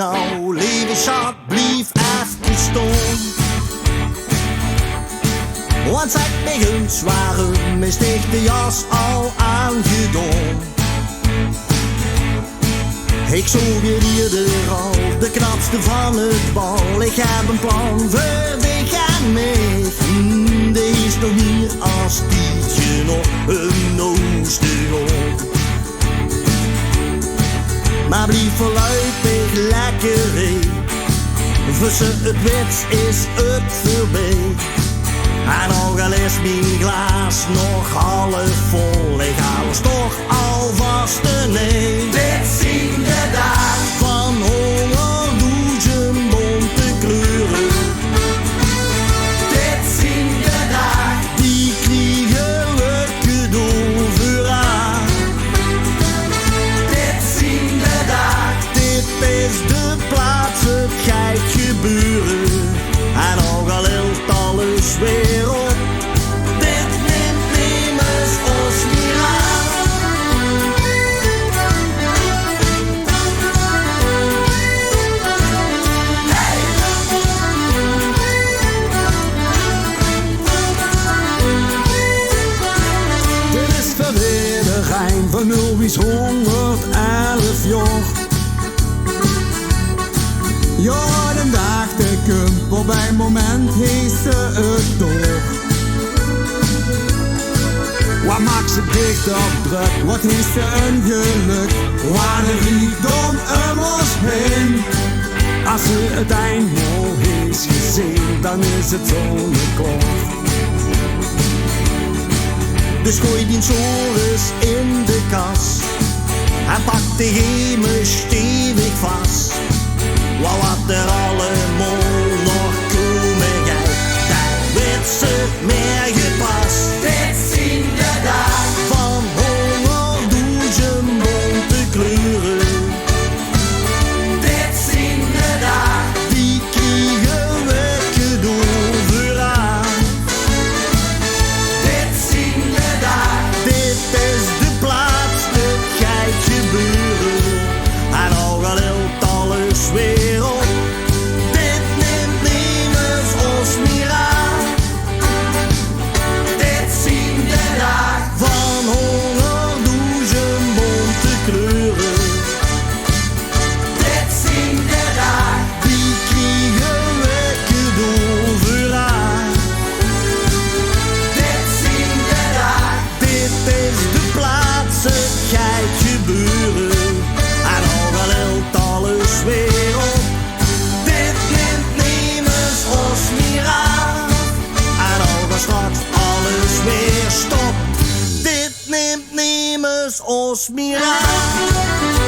nou, lieve schat, blijf even staan. Want zeg mij eens, waarom is dit de jas al aangedaan? Ik zoek hier al de knapste van het bal. Ik heb een plan voor dich en mij. Die is nog hier als Tietje nog een oostergrond. Maar blijf vooruit lekker heen. Tussen het wit is het voorbij. En ook al is mijn glas nog half vol, ik haal het toch alvast een nee. Dit zien de dag van honger, douchen, bonte kleuren. Dit zien de dag, die kriegen we cadeau voor haar. Dit zien de dag, dit is de plaats, het gaat gebeuren. En ook al hield alles weer op, dit neemt niemers ons niet aan. Hey! Dit is verweer de gein van Ulwies 111 jaar. Ja, dan dacht ik hem, op een moment heeft ze het door. Wat maakt ze dicht op druk, wat heeft ze een geluk. Waar de rijkdom om ons heen. Als ze het einddoel heeft gezien, dan is het zonnekoor. Dus gooi die zoris in de kas en pak de hemel stevig vast. Wat er allemaal nog komen gaat, daar weet ze meer gepast. Dit zien de dag van honger, douchen, bonte kleuren. Dit zien de dag, die kriegen we cadeau voor haar. Dit zien de dag, dit is de plaats, dit gaat gebeuren. En ook al hield alles weer op, dit neemt niemers ons meer aan. Dit zien de dag van honger, douchen, bonte kleuren. Dit zien de dag, die kriegen we cadeau voor haar. Dit zien de dag, dit is de plaats, het gaat gebeuren. En ook al hield alles weer op, dit neemt niemers ons meer aan. En ook al straks alles weer stopt, dit neemt niemers ons meer aan.